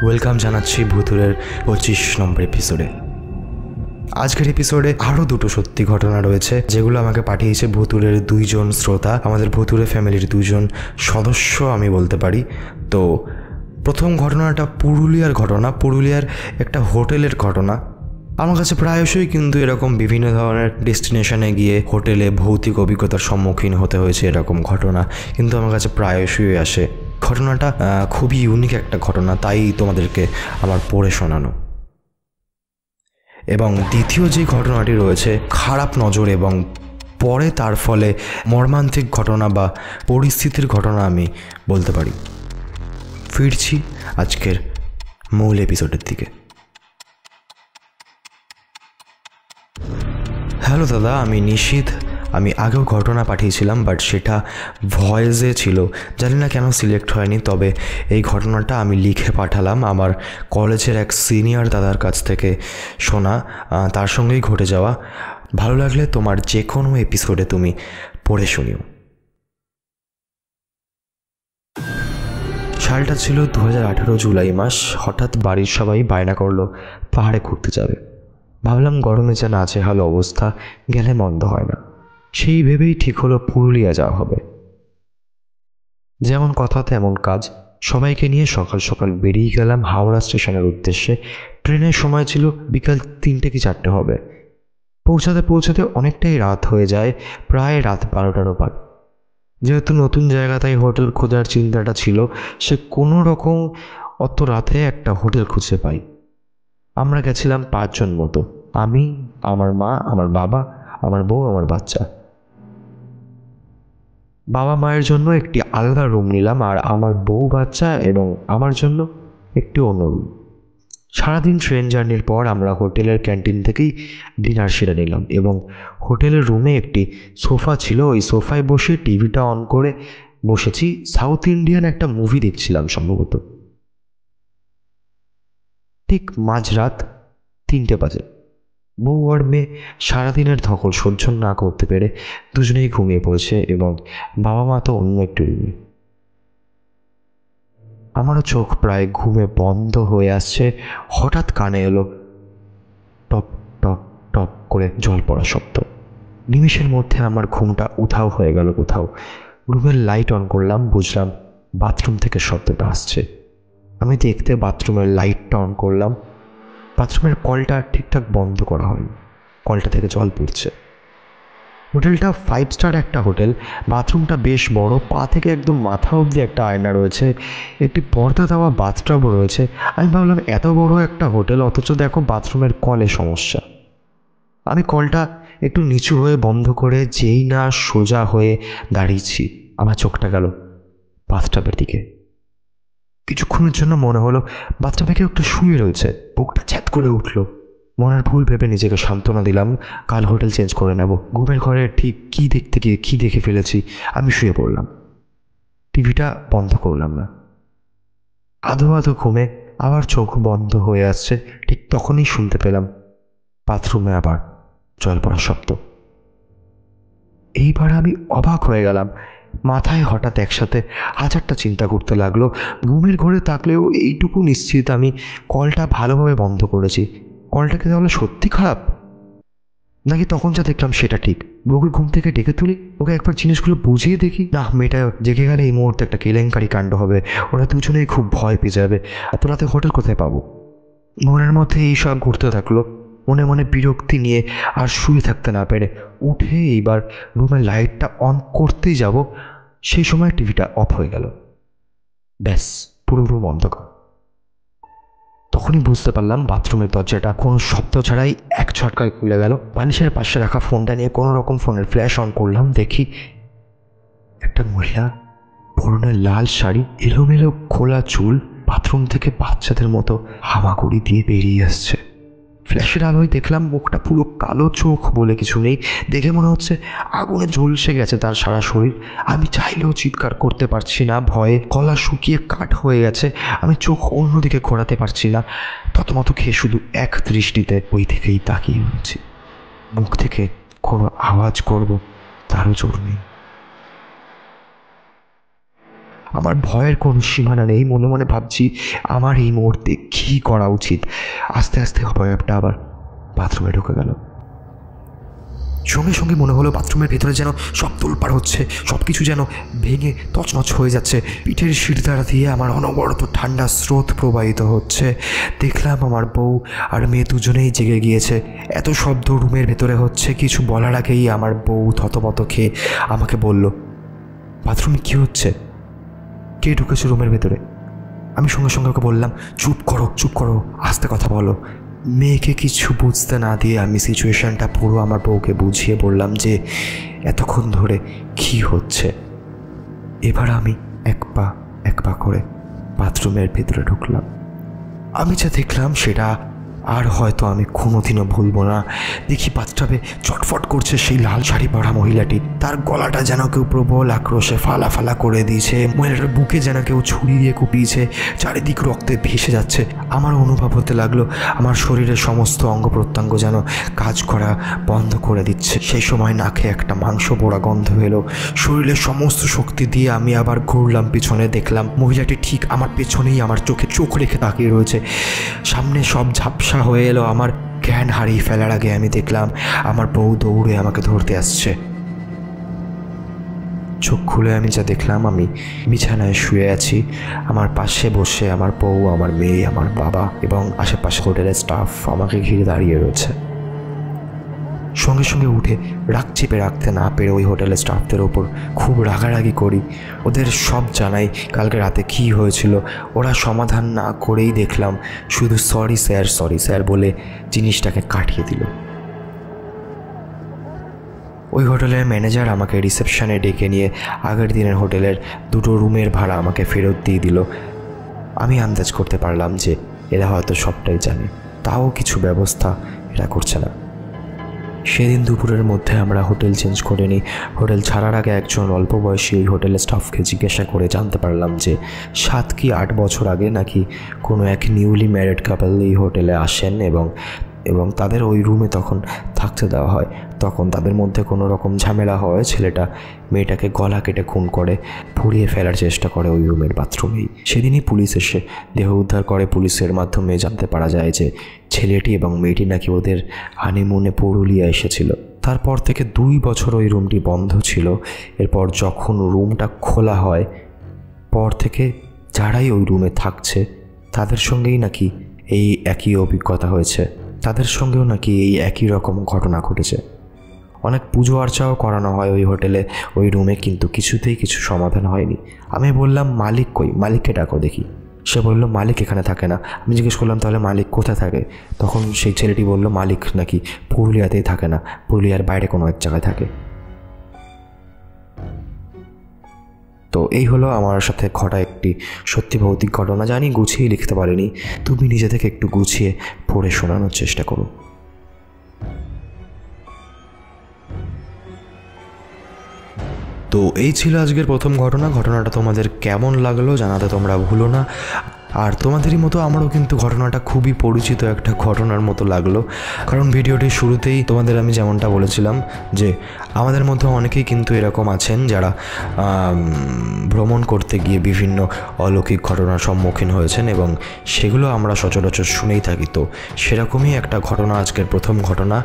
Welcome জানাচ্ছি ভুতুরের 25 নম্বর এপিসোডে। আজকের এপিসোডে আরও দুটো সত্যি ঘটনা রয়েছে, যেগুলো আমাকে পাঠিয়েছে ভুতুরের দুইজন শ্রোতা, আমাদের ভুতুরে ফ্যামিলির দুজন সদস্য আমি বলতে পারি। তো প্রথম ঘটনাটা পুরুলিয়ার ঘটনা, পুরুলিয়ার একটা হোটেলের ঘটনা। আমার কাছে প্রায়শই কিন্তু এরকম বিভিন্ন ধরনের ডেস্টিনেশনে গিয়ে হোটেলে ভৌতিক অভিজ্ঞতার সম্মুখীন হতে হয়েছে, এরকম ঘটনা কিন্তু আমার কাছে প্রায়শই আসে। ঘটনাটা খুবই ইউনিক একটা ঘটনা, তাই তোমাদেরকে আমার পড়ে শোনানো। এবং দ্বিতীয় যে ঘটনাটি রয়েছে, খারাপ নজর এবং পরে তার ফলে মর্মান্তিক ঘটনা বা পরিস্থিতির ঘটনা আমি বলতে পারি। ফিরছি আজকের মূল এপিসোডের দিকে। হ্যালো দাদা, আমি নিশীথ। আমি আগেও ঘটনা পাঠিয়েছিলাম, বাট সেটা ভয়েসে ছিল, জানি না কেন সিলেক্ট হয়নি। তবে এই ঘটনাটা আমি লিখে পাঠালাম আমার কলেজের এক সিনিয়র দাদার কাছ থেকে শোনা, তার সঙ্গেই ঘটে যাওয়া। ভালো লাগলে তোমার যে কোনো এপিসোডে তুমি পড়ে শুনিও। সালটা ছিল 2018 জুলাই মাস। হঠাৎ বাড়ির সবাই বায়না করলো পাহাড়ে ঘুরতে যাবে। ভাবলাম গরমে যা নাজেহাল অবস্থা, গেলে মন্দ হয় না। সেই ভেবেই ঠিক হলো পুরুলিয়া যাওয়া হবে। যেমন কথা তেমন কাজ, সবাইকে নিয়ে সকাল সকাল বেরিয়ে গেলাম হাওড়া স্টেশনের উদ্দেশ্যে। ট্রেনের সময় ছিল বিকাল 3টে কি 4টে হবে। পৌঁছাতে পৌঁছাতে অনেকটাই রাত হয়ে যায়, প্রায় রাত 12টারও পার। যেহেতু নতুন জায়গা, তাই হোটেল খোঁজার চিন্তাটা ছিল। সে কোনো রকম অত রাতে একটা হোটেল খুঁজে পাই। আমরা গেছিলাম 5 জন মতো, আমি, আমার মা, আমার বাবা, আমার বউ, আমার বাচ্চা। বাবা মায়ের জন্য একটি আলাদা রুম নিলাম, আর আমার বউ, বাচ্চা এবং আমার জন্য একটি অন্য রুম। সারাদিন ট্রেন জার্নির পর আমরা হোটেলের ক্যান্টিন থেকেই ডিনার সেরে নিলাম এবং হোটেলের রুমে একটি সোফা ছিল। ওই সোফায় বসে টিভিটা অন করে বসেছি। সাউথ ইন্ডিয়ান একটা মুভি দেখছিলাম সম্ভবত। ঠিক মাঝরাত 3টে বাজে। বউ আর মেয়ে সারাদিনের ধকল সহ্য না করতে পেরে দুজনেই ঘুমিয়ে পড়েছে এবং বাবা মা তো অন্য একটু রুমে। আমারও চোখ প্রায় ঘুমে বন্ধ হয়ে আসছে। হঠাৎ কানে এলো টপ টপ টপ করে জল পড়া শব্দ। নিমেষের মধ্যে আমার ঘুমটা উধাও হয়ে গেল কোথাও। রুমের লাইট অন করলাম, বুঝলাম বাথরুম থেকে শব্দটা আসছে। আমি দেখতে বাথরুমের লাইটটা অন করলাম। বাথরুমের কলটা ঠিকঠাক বন্ধ করা হয়নি, কলটা থেকে জল পড়ছে। হোটেলটা 5 স্টার একটা হোটেল। বাথরুমটা বেশ বড়, পা থেকে একদম মাথা অবধি একটা আয়না রয়েছে, একটি পর্দা দেওয়া বাথটাবও রয়েছে। আমি ভাবলাম এত বড় একটা হোটেল, অথচ দেখো বাথরুমের কলে সমস্যা। আমি কলটা একটু নিচু হয়ে বন্ধ করে যেই না সোজা হয়ে দাঁড়িয়েছি, আমার চোখটা গেল বাথটাবের দিকে। কিছুক্ষণের জন্য মনে হলো বাথটাবে কেউ একটু শুয়ে রয়েছে। বুকটা ছ্যাদ করে উঠলো। মনের ভুল ভেবে নিজেকে সান্ত্বনা দিলাম, কাল হোটেল চেঞ্জ করে নেব। ঘুমের ঘরে ঠিক কী দেখতে গিয়ে কী দেখে ফেলেছি, আমি শুয়ে পড়লাম। টিভিটা বন্ধ করলাম না। আধো আধো ঘুমে আবার চোখ বন্ধ হয়ে আসছে। ঠিক তখনই শুনতে পেলাম বাথরুমে আবার জল পড়ার শব্দ। এইবার আমি অবাক হয়ে গেলাম। মাথায় হঠাৎ একসাথে হাজারটা চিন্তা করতে লাগলো। ঘুমের ঘরে থাকলেও এইটুকু নিশ্চিত আমি কলটা ভালোভাবে বন্ধ করেছি। কলটাকে তাহলে সত্যি খারাপ, নাকি তখন যা দেখলাম সেটা ঠিক? বউকে ঘুম থেকে ডেকে তুলি, ওকে একবার জিনিসগুলো বুঝিয়ে দেখি। না, মেয়েটা জেগে গেলে এই মুহূর্তে একটা কেলেঙ্কারি কাণ্ড হবে, ওরা দুজনেই খুব ভয় পেয়ে যাবে। এত রাতে হোটেল কোথায় পাবো? মনের মধ্যে এইসব ঘুরতে থাকলো। মনে মনে বিরক্তি নিয়ে আর শুয়ে থাকতে না পেরে উঠে এইবার রুমের লাইটটা অন করতেই যাব, সেই সময় টিভিটা অফ হয়ে গেল। ব্যাস, পুরো রুম অন্ধকার। তখনই বুঝতে পারলাম বাথরুমের দরজাটা কোনো শব্দ ছাড়াই এক ঝটকায় খুলে গেল। বালিশের পাশে রাখা ফোনটা নিয়ে কোনো রকম ফোনের ফ্ল্যাশ অন করলাম, দেখি একটা মহিলা, পরনে লাল শাড়ি, এলোমেলো খোলা চুল, বাথরুম থেকে বাচ্চাদের মতো হামাগুড়ি দিয়ে বেরিয়ে আসছে। ফ্ল্যাশের আলোয় দেখলাম মুখটা পুরো কালো, চোখ বলে কিছু নেই। দেখে মনে হচ্ছে আগুনে ঝলসে গেছে তার সারা শরীর। আমি চাইলেও চিৎকার করতে পারছি না, ভয়ে গলা শুকিয়ে কাঠ হয়ে গেছে। আমি চোখ অন্যদিকে ঘোরাতে পারছি না। ততমত খেয়ে শুধু এক দৃষ্টিতে ওই দিকেই তাকিয়ে রয়েছি। মুখ থেকে কোনো আওয়াজ করব তারও জোর নেই। আমার ভয়ের কোনো সীমানা নেই। মনে মনে ভাবছি আমার এই মুহূর্তে কী করা উচিত। আস্তে আস্তে ভয়টা আবার বাথরুমে ঢুকে গেল। সঙ্গে সঙ্গে মনে হলো বাথরুমের ভেতরে যেন সব তোলপাড় হচ্ছে, সব কিছু যেন ভেঙে তছনছ হয়ে যাচ্ছে। পিঠের শিরদাঁড়া দিয়ে আমার অনবরত ঠান্ডা স্রোত প্রবাহিত হচ্ছে। দেখলাম আমার বউ আর মেয়ে দুজনেই জেগে গিয়েছে। এত শব্দ রুমের ভেতরে হচ্ছে, কিছু বলার আগেই আমার বউ থতমত খেয়ে আমাকে বলল, বাথরুমে কী হচ্ছে? কে ঢুকেছে রুমের ভেতরে? আমি সঙ্গে সঙ্গে ওকে বললাম, চুপ করো, আস্তে কথা বলো। মেয়েকে কিছু বুঝতে না দিয়ে আমি সিচুয়েশানটা পুরো আমার বউকে বুঝিয়ে বললাম যে এতক্ষণ ধরে কী হচ্ছে। এবার আমি এক পা করে বাথরুমের ভেতরে ঢুকলাম। আমি যা দেখলাম সেটা আর হয়তো আমি কোনোদিনও ভুলবো না। দেখি বাথটাবে চটফট করছে সেই লাল শাড়ি পরা মহিলাটি। তার গলাটা যেন কেউ প্রবল আক্রোশে ফালা করে দিয়েছে। মহিলাটার বুকে যেন কেউ ছুরি দিয়ে কুপিয়েছে। চারিদিক রক্তে ভেসে যাচ্ছে। আমার অনুভব হতে লাগলো আমার শরীরের সমস্ত অঙ্গ প্রত্যঙ্গ যেন কাজ করা বন্ধ করে দিচ্ছে। সেই সময় নাকে একটা মাংস পোড়া গন্ধ এলো। শরীরের সমস্ত শক্তি দিয়ে আমি আবার ঘুরলাম পিছনে। দেখলাম মহিলাটি ঠিক আমার পেছনেই আমার চোখে চোখ রেখে তাকিয়ে রয়েছে। সামনে সব ঝাপসা হয়ে এলো। আমার জ্ঞান হারিয়ে ফেলার আগে আমি দেখলাম আমার বউ দৌড়ে আমাকে ধরতে আসছে। চোখ খুলে আমি যা দেখলাম, আমি বিছানায় শুয়ে আছি। আমার পাশে বসে আমার বউ, আমার মেয়ে, আমার বাবা এবং আশেপাশে হোটেলের স্টাফ আমাকে ঘিরে দাঁড়িয়ে রয়েছে। সঙ্গে সঙ্গে উঠে রাগ চেপে রাখতে না পেরে ওই হোটেলের স্টাফদের ওপর খুব রাগারাগি করি। ওদের সব জানাই কালকে রাতে কী হয়েছিল। ওরা সমাধান না করেই দেখলাম শুধু সরি স্যার বলে জিনিসটাকে কাটিয়ে দিল। ওই হোটেলের ম্যানেজার আমাকে রিসেপশনে ডেকে নিয়ে আগের দিনের হোটেলের 2টো রুমের ভাড়া আমাকে ফেরত দিয়ে দিল। আমি আন্দাজ করতে পারলাম যে এরা হয়তো সবটাই জানে, তাও কিছু ব্যবস্থা এরা করছে না। সেদিন দুপুরের মধ্যে আমরা হোটেল চেঞ্জ করে নিই। হোটেল ছাড়ার আগে একজন অল্প বয়সী ওই হোটেলের স্টাফকে জিজ্ঞাসা করে জানতে পারলাম যে 7 কি 8 বছর আগে নাকি কোনো এক নিউলি ম্যারিড কাপল এই হোটেলে আসেন এবং তাদের ওই রুমে তখন থাকতে দেওয়া হয়। তখন তাদের মধ্যে কোনো রকম ঝামেলা হয়। ছেলেটা মেয়েটাকে গলা কেটে খুন করে পুড়িয়ে ফেলার চেষ্টা করে ওই রুমের বাথরুমেই। সেদিনই পুলিশ এসে দেহ উদ্ধার করে। পুলিশের মাধ্যমে জানতে পারা যায় যে ছেলেটি এবং মেয়েটি নাকি ওদের হানিমুনে পুরুলিয়া এসেছিল। তারপর থেকে 2 বছর ওই রুমটি বন্ধ ছিল। এরপর যখন রুমটা খোলা হয় পর থেকে যারাই ওই রুমে থাকছে তাদের সঙ্গেই নাকি এই একই অভিজ্ঞতা হয়েছে। তাদের সঙ্গেও নাকি এই একই রকম ঘটনা ঘটেছে। অনেক পুজো আর্চাও করানো হয় ওই হোটেলে, ওই রুমে, কিন্তু কিছুতেই কিছু সমাধান হয়নি। আমি বললাম, মালিক কই? মালিককে ডাকো দেখি। সে বলল, মালিক এখানে থাকে না। আমি জিজ্ঞেস করলাম, তাহলে মালিক কোথায় থাকে? তখন সেই ছেলেটি বলল, মালিক নাকি পুরুলিয়াতেই থাকে না, পুরুলিয়ার বাইরে কোনো এক জায়গায় থাকে। তো এই হলো আমার সাথে ঘটা একটি সত্যি ভৌতিক ঘটনা। জানি গুছিয়ে লিখতে পারিনি, তুমি নিজে থেকে একটু গুছিয়ে পড়ে শোনানোর চেষ্টা করো। তো এই ছিল আজকের প্রথম ঘটনাটা তোমাদের কেমন লাগলো জানাতে তোমরা ভুলো না। আর তোমাদেরই মতো আমারও কিন্তু ঘটনাটা খুবই পরিচিত একটা ঘটনার মতো লাগলো, কারণ ভিডিওটির শুরুতেই তোমাদের আমি যেমনটা বলেছিলাম যে আমাদের মধ্যে অনেকেই কিন্তু এরকম আছেন যারা ভ্রমণ করতে গিয়ে বিভিন্ন অলৌকিক ঘটনার সম্মুখীন হয়েছেন এবং সেগুলো আমরা সচরাচর শুনেই থাকি। তো সেরকমই একটা ঘটনা, আজকের প্রথম ঘটনা।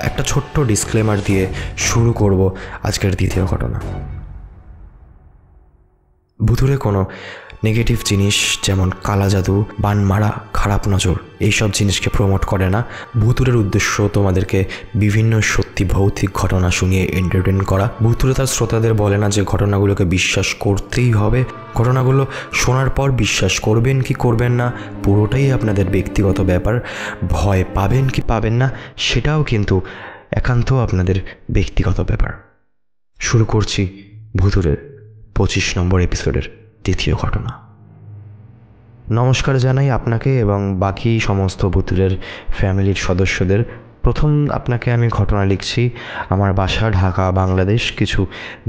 একটা ছোট্ট ডিসক্লেমার দিয়ে শুরু করব আজকের দ্বিতীয় ঘটনা। ভুতুড়ে কোনো নেগেটিভ জিনিস যেমন কালা জাদু, বান মারা, খারাপ নজর এইসব জিনিসকে প্রমোট করে না। ভুতুড়ের উদ্দেশ্য তোমাদেরকে বিভিন্ন সত্যি ভৌতিক ঘটনা শুনিয়ে এন্টারটেন করা। ভুতুড়ে তার শ্রোতাদের বলে না যে ঘটনাগুলোকে বিশ্বাস করতেই হবে। ঘটনাগুলো শোনার পর বিশ্বাস করবেন কি করবেন না পুরোটাই আপনাদের ব্যক্তিগত ব্যাপার। ভয় পাবেন কি পাবেন না সেটাও কিন্তু একান্ত আপনাদের ব্যক্তিগত ব্যাপার। শুরু করছি ভুতুড়ের 25 নম্বর এপিসোডের দ্বিতীয় ঘটনা। নমস্কার জানাই আপনাকে এবং বাকি সমস্ত ভুতুড়ের ফ্যামিলির সদস্যদের। প্রথম আপনাকে আমি ঘটনা লিখছি। আমার বাসা ঢাকা, বাংলাদেশ। কিছু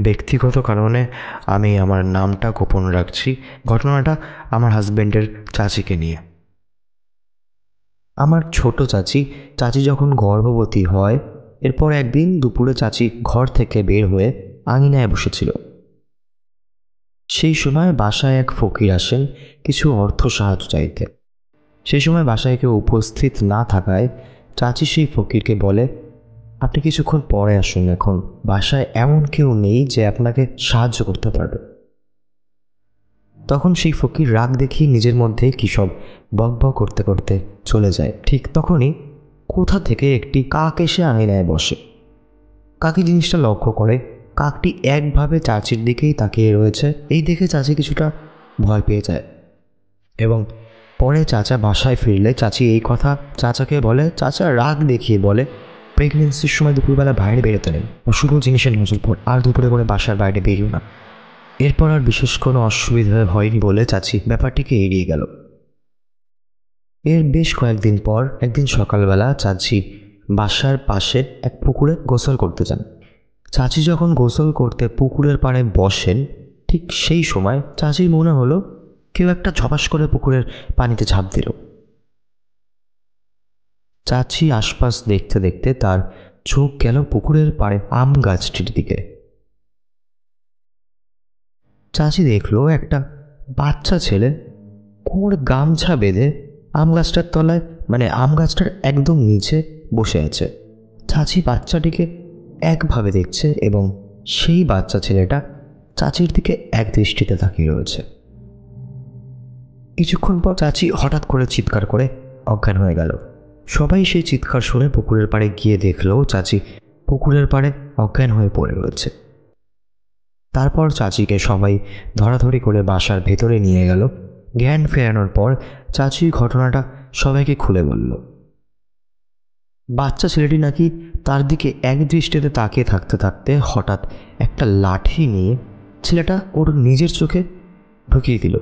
ব্যক্তিগত কারণে আমি আমার নামটা গোপন রাখছি। ঘটনাটা আমার হাজব্যান্ডের চাচিকে নিয়ে। আমার ছোট চাচি যখন গর্ভবতী হয়, এরপর একদিন দুপুরে চাচি ঘর থেকে বের হয়ে আঙিনায় বসেছিল। সেই সময় বাসায় এক ফকির আসেন কিছু অর্থ সাহায্য চাইতে। সেই সময় বাসায় কেউ উপস্থিত না থাকায় চাচি সেই ফকিরকে বলে, আপনি কিছুক্ষণ পরে আসুন, এখন বাসায় এমন কেউ নেই যে আপনাকে সাহায্য করতে পারবে। তখন সেই ফকির রাগ দেখিয়ে নিজের মধ্যে কী সব বকবক করতে করতে চলে যায়। ঠিক তখনই কোথা থেকে একটি কাক এসে আঙিনায় বসে। কাকি জিনিসটা লক্ষ্য করে কাকটি একভাবে চাচির দিকেই তাকিয়ে রয়েছে। এই দেখে চাচি কিছুটা ভয় পেয়ে যায় এবং পরে চাচা বাসায় ফিরলে চাচি এই কথা চাচাকে বলে। চাচা রাগ দেখিয়ে বলে, প্রেগনেন্সির সময় দুপুরবেলা বাইরে বেরোতে নেই, অশুভ জিনিসের নজর পড়ে, আর দুপুরে করে বাসার বাইরে বেরিও না। এরপর আর বিশেষ কোনো অসুবিধা হয়নি বলে চাচি ব্যাপারটিকে এড়িয়ে গেল। এর বেশ কয়েকদিন পর একদিন সকালবেলা চাচি বাসার পাশে এক পুকুরে গোসল করতে যান। চাচি যখন গোসল করতে পুকুরের পাড়ে বসেন, ঠিক সেই সময় চাচির মনে হলো কেউ একটা ঝপাস করে পুকুরের পানিতে ঝাঁপ দিল। চাচি আশপাশ দেখতে দেখতে তার চোখ গেল পুকুরের পাড়ে আম গাছটির দিকে। চাচি দেখলো একটা বাচ্চা ছেলে কোমরে গামছা বেঁধে আম গাছটার তলায়, মানে আম গাছটার একদম নিচে বসে আছে। চাচি বাচ্চাটিকে একভাবে দেখছে এবং সেই বাচ্চা ছেলেটা চাচির দিকে এক দৃষ্টিতে তাকিয়ে রয়েছে। কিছুক্ষণ পর চাচি হঠাৎ করে চিৎকার করে অজ্ঞান হয়ে গেল। সবাই সেই চিৎকার শুনে পুকুরের পাড়ে গিয়ে দেখলো চাচি পুকুরের পাড়ে অজ্ঞান হয়ে পড়ে রয়েছে। তারপর চাচিকে সবাই ধরাধরি করে বাসার ভেতরে নিয়ে গেল। জ্ঞান ফেরানোর পর চাচি ঘটনাটা সবাইকে খুলে বলল। বাচ্চা ছেলেটি নাকি তার দিকে এক দৃষ্টিতে তাকিয়ে থাকতে থাকতে হঠাৎ একটা লাঠি নিয়ে ছেলেটা ওর নিজের চোখে ঢুকিয়ে দিল।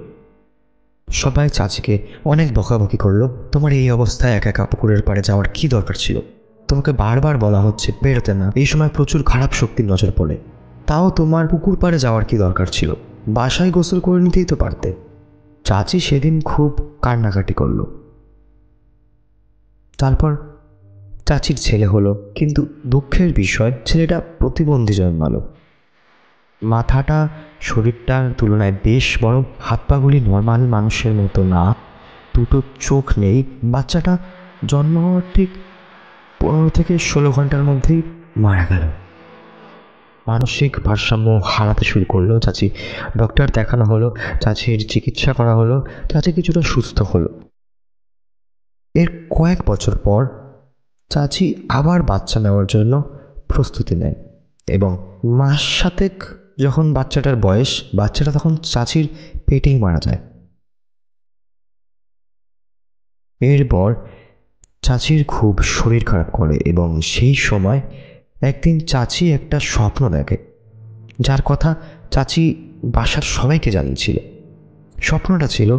সবাই চাচিকে অনেক বকাবকি করলো, তোমার এই অবস্থায় একা একা পুকুরের পাড়ে যাওয়ার কি দরকার ছিল? তোমাকে বারবার বলা হচ্ছে বেরোতে না, এই সময় প্রচুর খারাপ শক্তির নজর পড়ে, তাও তোমার পুকুর পাড়ে যাওয়ার কি দরকার ছিল? বাসায় গোসল করে নিতেই তো পারতে। চাচি সেদিন খুব কান্নাকাটি করলো। তারপর চাচির ছেলে হলো, কিন্তু দুঃখের বিষয় ছেলেটা প্রতিবন্ধী জন্মালো। মাথাটা শরীরটার তুলনায় বেশ বড়, হাত পাগুলি নর্মাল মানুষের মতো না, দুটো চোখ নেই। বাচ্চাটা জন্ম হওয়ার ঠিক 15 থেকে 16 ঘন্টার মধ্যেই মারা গেল। মানসিক ভারসাম্য হারাতে শুরু করলো চাচি। ডক্টর দেখানো হলো, চাচির চিকিৎসা করা হলো, চাচি কিছুটা সুস্থ হলো। এর কয়েক বছর পর চাচি আবার বাচ্চা নেওয়ার জন্য প্রস্তুতি নেয় এবং মাস 7 যখন বাচ্চাটার বয়স, বাচ্চাটা তখন চাচির পেটেই মারা যায়। এরপর চাচির খুব শরীর খারাপ করে এবং সেই সময় একদিন চাচি একটা স্বপ্ন দেখে, যার কথা চাচি বাসার সবাইকে জানিয়েছিল। স্বপ্নটা ছিল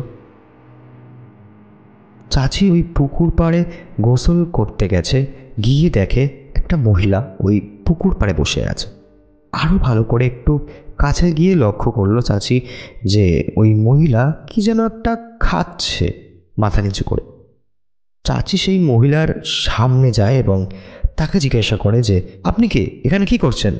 চাচি ওই পুকুর পাড়ে গোসল করতে গেছে, গিয়ে দেখে একটা মহিলা ওই পুকুর পাড়ে বসে আছে। আরও ভালো করে একটু কাছে গিয়ে লক্ষ্য করলো চাচি যে ওই মহিলা কি যেন একটা খাচ্ছে মাথা নিচু করে। চাচি সেই মহিলার সামনে যায় এবং তাকে জিজ্ঞাসা করে যে আপনি কে, এখানে কি করছেন?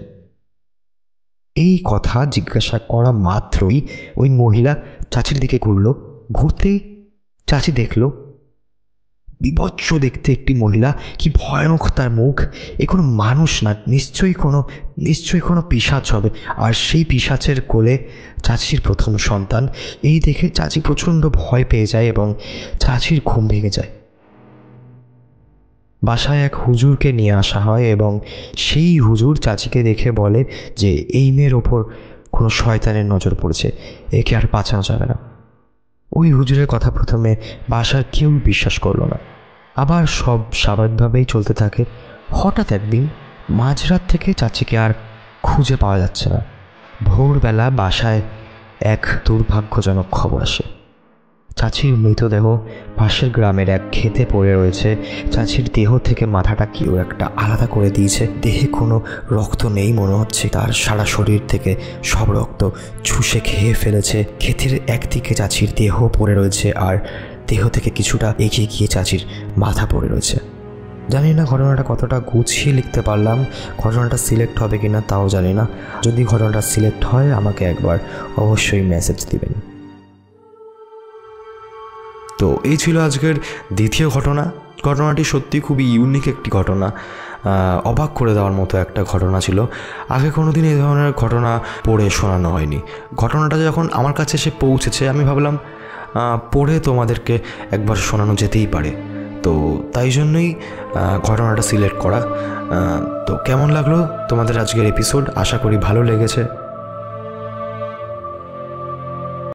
এই কথা জিজ্ঞাসা করা মাত্রই ওই মহিলা চাচির দিকে ঘুরলো। ঘুরতেই চাচি দেখলো বিভৎস দেখতে একটি মহিলা, কি ভয়ানক তার মুখ। এ কোনো মানুষ না, নিশ্চয়ই কোনো পিশাচ হবে, আর সেই পিশাচের কোলে চাচির প্রথম সন্তান। এই দেখে চাচি প্রচণ্ড ভয় পেয়ে যায় এবং চাচির ঘুম ভেঙে যায়। বাসায় এক হুজুরকে নিয়ে আসা হয় এবং সেই হুজুর চাচিকে দেখে বলে যে এই মেয়ের ওপর কোনো শয়তানের নজর পড়েছে, একে আর বাঁচানো যাবে না। ওই হুজুরের কথা প্রথমে বাসার কেউ বিশ্বাস করলো না, আবার সব স্বাভাবিকভাবেই চলতে থাকে। হঠাৎ একদিন মাঝরাত থেকে চাচিকে আর খুঁজে পাওয়া যাচ্ছে না। ভোরবেলা বাসায় এক দুর্ভাগ্যজনক খবর আসে, চাচির মৃতদেহ পাশের গ্রামের এক ক্ষেতে পড়ে রয়েছে। চাচির দেহ থেকে মাথাটা কেউ একটা আলাদা করে দিয়েছে। দেহে কোনো রক্ত নেই, মনে হচ্ছে তার সারা শরীর থেকে সব রক্ত চুষে খেয়ে ফেলেছে। ক্ষেতের একদিকে চাচির দেহ পড়ে রয়েছে আর দেহ থেকে কিছুটা এগিয়ে গিয়ে চাচির মাথা পড়ে রয়েছে। জানি না ঘটনাটা কতটা গুছিয়ে লিখতে পারলাম, ঘটনাটা সিলেক্ট হবে কি না তাও জানি না। যদি ঘটনাটা সিলেক্ট হয় আমাকে একবার অবশ্যই মেসেজ দিবেন। তো এই ছিল আজকের দ্বিতীয় ঘটনা। ঘটনাটি সত্যি খুবই ইউনিক একটি ঘটনা, অবাক করে দেওয়ার মতো একটা ঘটনা ছিল। আগে কোনো দিন এই ধরনের ঘটনা পড়ে শোনানো হয়নি। ঘটনাটা যখন আমার কাছে এসে পৌঁছেছে আমি ভাবলাম পড়ে তোমাদেরকে একবার শোনানো যেতেই পারে। তো তাই জন্যই ঘটনাটা সিলেক্ট করা। তো কেমন লাগলো তোমাদের আজকের এপিসোড? আশা করি ভালো লেগেছে।